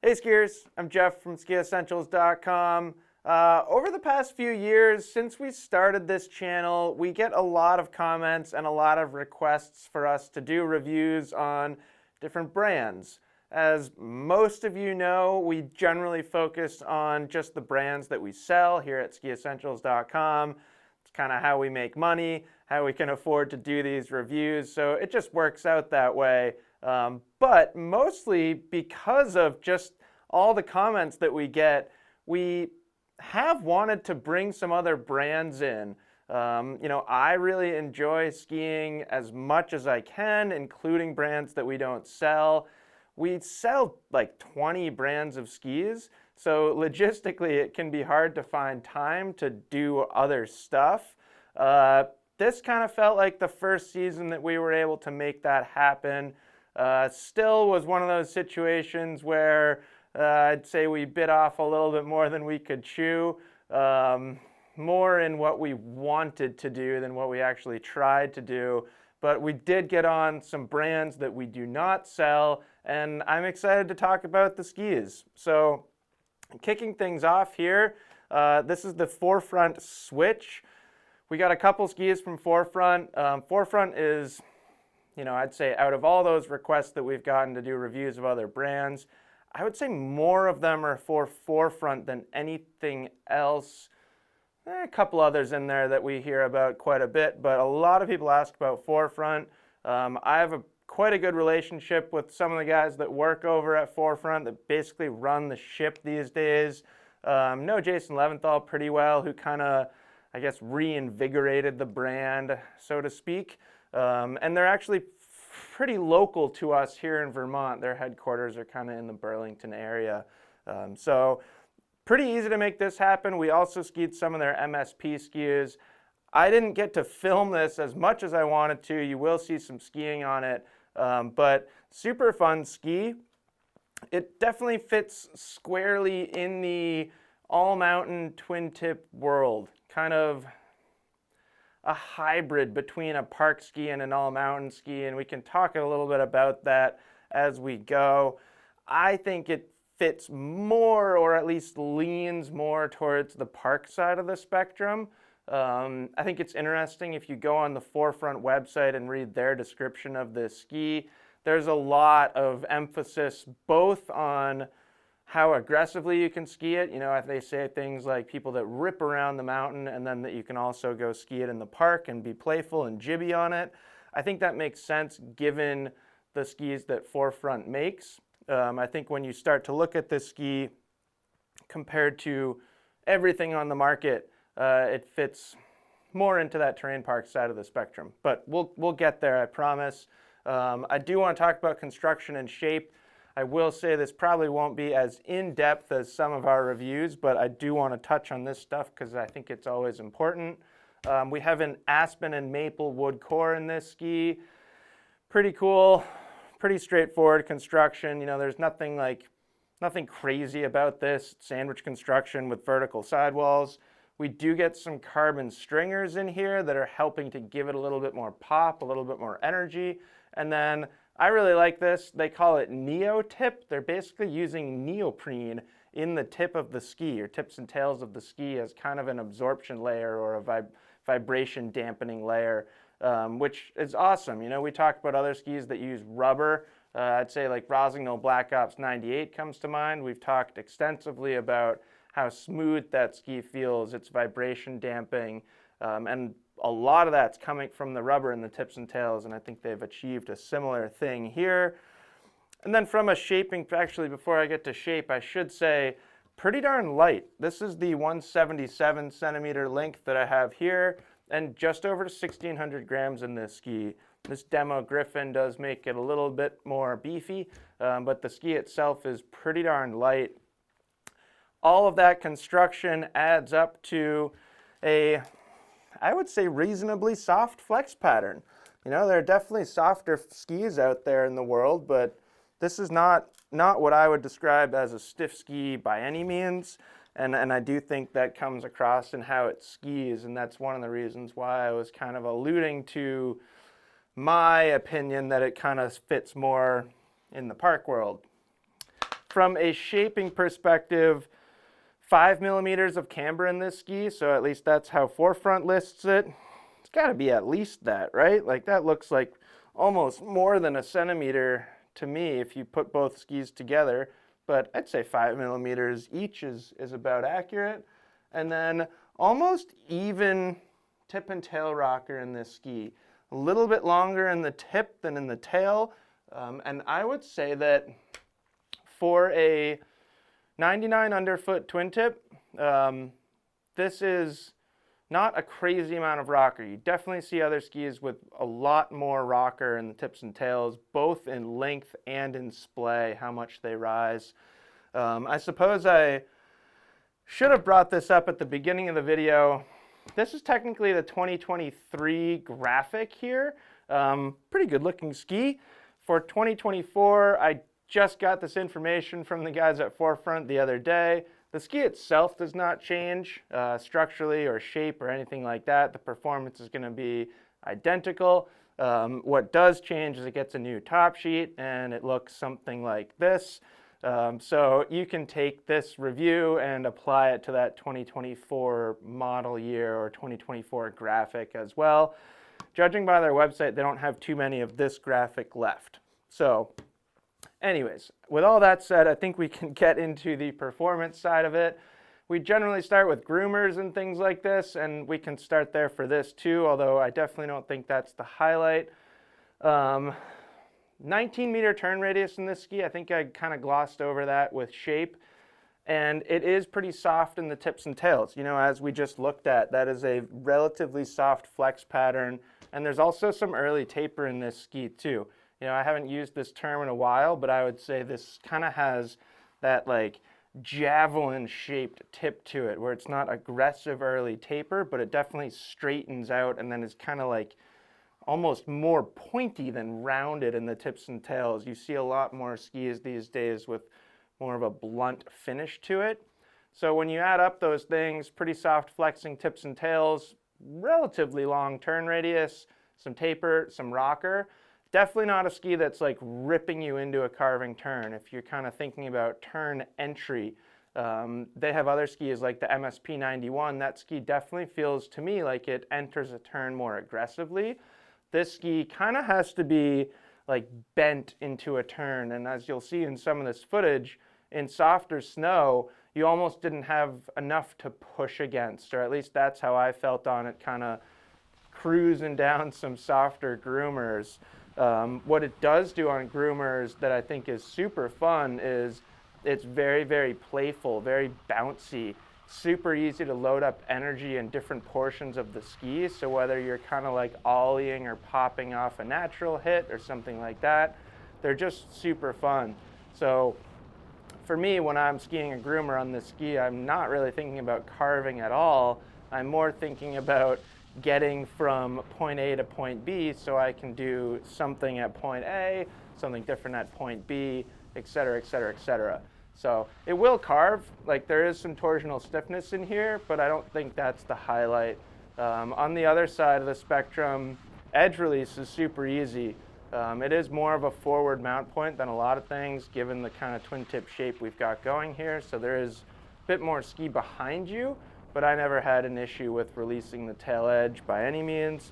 Hey skiers, I'm Jeff from SkiEssentials.com. Over the past few years, since we started this channel, we get a lot of comments and a lot of requests for us to do reviews on different brands. As most of you know, we generally focus on just the brands that we sell here at SkiEssentials.com. It's kind of how we make money, how we can afford to do these reviews, so it just works out that way. But mostly because of just all the comments that we get, we have wanted to bring some other brands in. I really enjoy skiing as much as I can, including brands that we don't sell. We sell like 20 brands of skis, so logistically it can be hard to find time to do other stuff. This kind of felt like the first season that we were able to make that happen. Still was one of those situations where I'd say we bit off a little bit more than we could chew, more in what we wanted to do than what we actually tried to do. But we did get on some brands that we do not sell, and I'm excited to talk about the skis. So kicking things off here, this is the Forefront Switch. We got a couple skis from Forefront. Forefront is, I'd say out of all those requests that we've gotten to do reviews of other brands, I would say more of them are for Forefront than anything else. A couple others in there that we hear about quite a bit, but a lot of people ask about Forefront. I have quite a good relationship with some of the guys that work over at Forefront that basically run the ship these days. Know Jason Leventhal pretty well, who kind of, I guess, reinvigorated the brand, so to speak. And they're actually pretty local to us here in Vermont. Their headquarters are kind of in the Burlington area. So pretty easy to make this happen. We also skied some of their MSP skis. I didn't get to film this as much as I wanted to. You will see some skiing on it, but super fun ski. It definitely fits squarely in the all-mountain twin-tip world. Kind of a hybrid between a park ski and an all-mountain ski, and we can talk a little bit about that as we go. I think it fits more, or at least leans more towards the park side of the spectrum. I think it's interesting if you go on the Forefront website and read their description of this ski. There's a lot of emphasis both on how aggressively you can ski it. They say things like people that rip around the mountain, and then that you can also go ski it in the park and be playful and jibby on it. I think that makes sense given the skis that Forefront makes. I think when you start to look at this ski compared to everything on the market, it fits more into that terrain park side of the spectrum. But we'll get there, I promise. I do want to talk about construction and shape. I will say this probably won't be as in-depth as some of our reviews, but I do want to touch on this stuff because I think it's always important. We have an aspen and maple wood core in this ski. Pretty cool, pretty straightforward construction. There's nothing crazy about this. Sandwich construction with vertical sidewalls. We do get some carbon stringers in here that are helping to give it a little bit more pop, a little bit more energy. And then I really like this. They call it Neo-Tip. They're basically using neoprene in the tip of the ski, or tips and tails of the ski, as kind of an absorption layer or a vibration dampening layer, which is awesome. We talked about other skis that use rubber. I'd say like Rossignol Black Ops 98 comes to mind. We've talked extensively about how smooth that ski feels, its vibration damping, and a lot of that's coming from the rubber in the tips and tails, and I think they've achieved a similar thing here. And then from a shaping, actually before I get to shape, I should say pretty darn light. This is the 177 centimeter length that I have here, and just over 1,600 grams in this ski. This demo Griffin does make it a little bit more beefy, but the ski itself is pretty darn light. All of that construction adds up to I would say reasonably soft flex pattern. There are definitely softer skis out there in the world, but this is not what I would describe as a stiff ski by any means. And I do think that comes across in how it skis, and that's one of the reasons why I was kind of alluding to my opinion that it kind of fits more in the park world. From a shaping perspective, 5 millimeters of camber in this ski, so at least that's how Forefront lists it. It's got to be at least that, right? Like that looks like almost more than a centimeter to me if you put both skis together, but I'd say 5 millimeters each is about accurate. And then almost even tip and tail rocker in this ski. A little bit longer in the tip than in the tail, and I would say that for a 99 underfoot twin tip, this is not a crazy amount of rocker. You definitely see other skis with a lot more rocker in the tips and tails, both in length and in splay, how much they rise. I suppose I should have brought this up at the beginning of the video. This is technically the 2023 graphic here. Pretty good looking ski. For 2024, I just got this information from the guys at Forefront the other day. The ski itself does not change structurally or shape or anything like that. The performance is going to be identical. What does change is it gets a new top sheet and it looks something like this. So you can take this review and apply it to that 2024 model year or 2024 graphic as well. Judging by their website, they don't have too many of this graphic left. So anyways, with all that said, I think we can get into the performance side of it. We generally start with groomers and things like this, and we can start there for this too, although I definitely don't think that's the highlight. 19-meter turn radius in this ski. I think I kind of glossed over that with shape, and it is pretty soft in the tips and tails. You know, as we just looked at, that is a relatively soft flex pattern, and there's also some early taper in this ski too. You know, I haven't used this term in a while, but I would say this kind of has that like javelin-shaped tip to it, where it's not aggressive early taper, but it definitely straightens out and then is kind of like almost more pointy than rounded in the tips and tails. You see a lot more skis these days with more of a blunt finish to it. So when you add up those things, pretty soft flexing tips and tails, relatively long turn radius, some taper, some rocker. Definitely not a ski that's like ripping you into a carving turn. If you're kind of thinking about turn entry, they have other skis like the MSP 91. That ski definitely feels to me like it enters a turn more aggressively. This ski kind of has to be like bent into a turn. And as you'll see in some of this footage, in softer snow, you almost didn't have enough to push against, or at least that's how I felt on it, kind of cruising down some softer groomers. What it does do on groomers that I think is super fun is it's very, very playful, very bouncy, super easy to load up energy in different portions of the ski. So whether you're kind of like ollieing or popping off a natural hit or something like that, they're just super fun. So for me, when I'm skiing a groomer on this ski, I'm not really thinking about carving at all. I'm more thinking about getting from point A to point B so I can do something at point A, something different at point B, et cetera, et cetera, et cetera. So it will carve, like there is some torsional stiffness in here, but I don't think that's the highlight. On the other side of the spectrum, edge release is super easy. It is more of a forward mount point than a lot of things, given the kind of twin tip shape we've got going here. So there is a bit more ski behind you, but I never had an issue with releasing the tail edge by any means.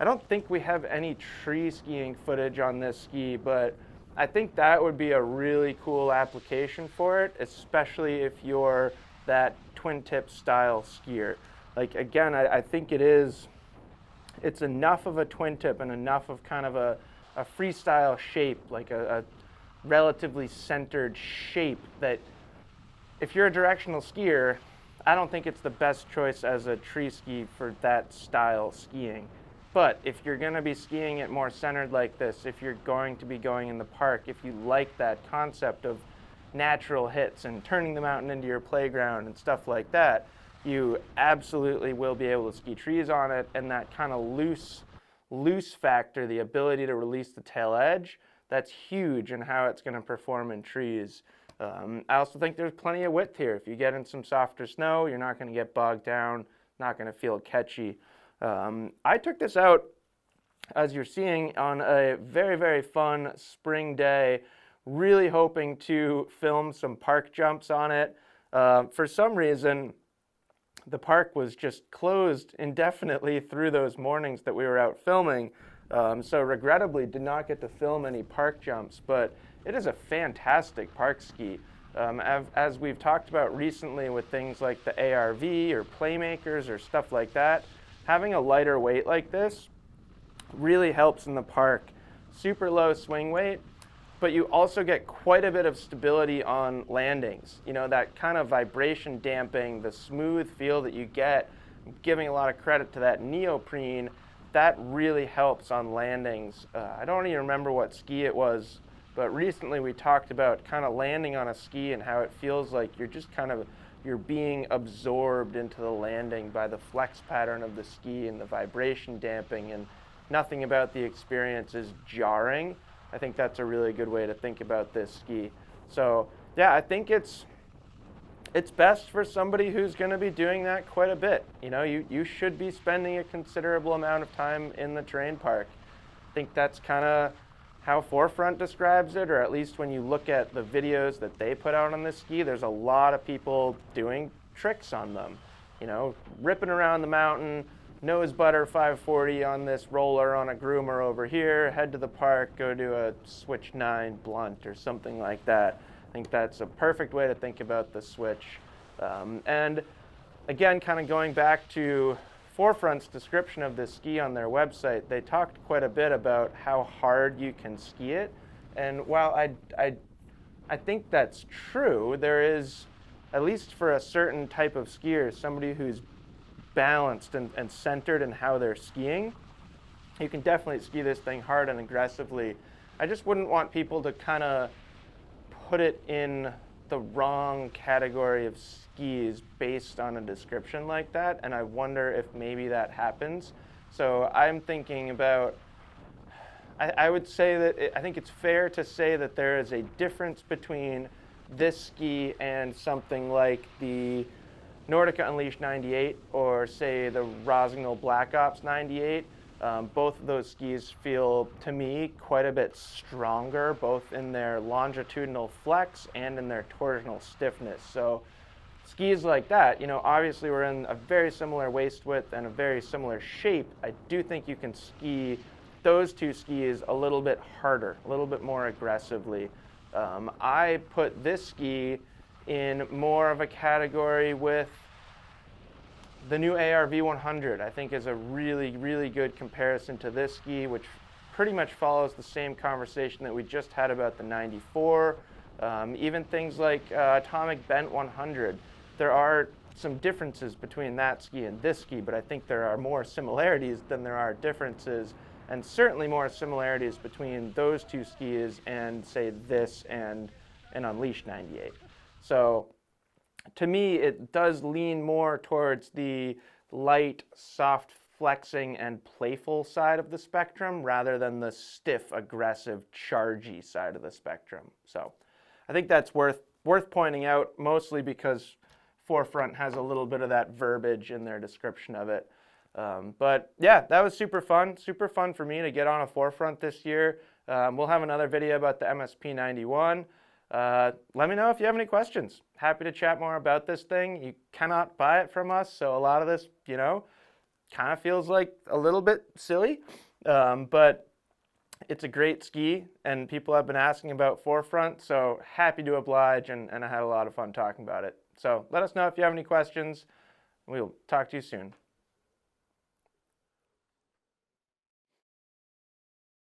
I don't think we have any tree skiing footage on this ski, but I think that would be a really cool application for it, especially if you're that twin tip style skier. Like again, I think it's enough of a twin tip and enough of kind of a freestyle shape, like a relatively centered shape, that if you're a directional skier, I don't think it's the best choice as a tree ski for that style skiing. But if you're going to be skiing it more centered like this, if you're going to be going in the park, if you like that concept of natural hits and turning the mountain into your playground and stuff like that, you absolutely will be able to ski trees on it. And that kind of loose factor, the ability to release the tail edge, that's huge in how it's going to perform in trees. I also think there's plenty of width here. If you get in some softer snow, you're not going to get bogged down, not going to feel catchy. I took this out, as you're seeing, on a very, very fun spring day really hoping to film some park jumps on it. For some reason, the park was just closed indefinitely through those mornings that we were out filming. So regrettably did not get to film any park jumps, but it is a fantastic park ski. As we've talked about recently with things like the ARV or Playmakers or stuff like that, having a lighter weight like this really helps in the park. Super low swing weight, but you also get quite a bit of stability on landings. You know, that kind of vibration damping, the smooth feel that you get, giving a lot of credit to that neoprene, that really helps on landings. I don't even remember what ski it was, but recently we talked about kind of landing on a ski and how it feels like you're just you're being absorbed into the landing by the flex pattern of the ski and the vibration damping, and nothing about the experience is jarring. I think that's a really good way to think about this ski. So yeah, I think it's best for somebody who's going to be doing that quite a bit. You know, you should be spending a considerable amount of time in the terrain park. I think that's kind of how Forefront describes it, or at least when you look at the videos that they put out on this ski, there's a lot of people doing tricks on them. You know, ripping around the mountain, nose butter 540 on this roller on a groomer over here, head to the park, go do a switch 9 blunt or something like that. I think that's a perfect way to think about the switch. And again, kind of going back to Forefront's description of this ski on their website, they talked quite a bit about how hard you can ski it. And while I think that's true, there is, at least for a certain type of skier, somebody who's balanced and centered in how they're skiing, you can definitely ski this thing hard and aggressively. I just wouldn't want people to kind of put it in the wrong category of skis based on a description like that, and I wonder if maybe that happens. So I'm thinking about, I would say that I think it's fair to say that there is a difference between this ski and something like the Nordica Unleashed 98 or say the Rossignol Black Ops 98. Both of those skis feel, to me, quite a bit stronger, both in their longitudinal flex and in their torsional stiffness. So skis like that, you know, obviously we're in a very similar waist width and a very similar shape. I do think you can ski those two skis a little bit harder, a little bit more aggressively. I put this ski in more of a category with the new ARV 100. I think is a really, really good comparison to this ski, which pretty much follows the same conversation that we just had about the 94. Even things like Atomic Bent 100. There are some differences between that ski and this ski, but I think there are more similarities than there are differences, and certainly more similarities between those two skis and, say, this and an Unleashed 98. So to me, it does lean more towards the light, soft flexing and playful side of the spectrum rather than the stiff, aggressive, chargy side of the spectrum. So I think that's worth pointing out, mostly because Forefront has a little bit of that verbiage in their description of it. But yeah, that was super fun for me to get on a Forefront this year. We'll have another video about the MSP 91. Let me know if you have any questions. Happy to chat more about this thing. You cannot buy it from us, so a lot of this, you know, kind of feels like a little bit silly, but it's a great ski, and people have been asking about Forefront, so happy to oblige, and I had a lot of fun talking about it. So let us know if you have any questions. We'll talk to you soon.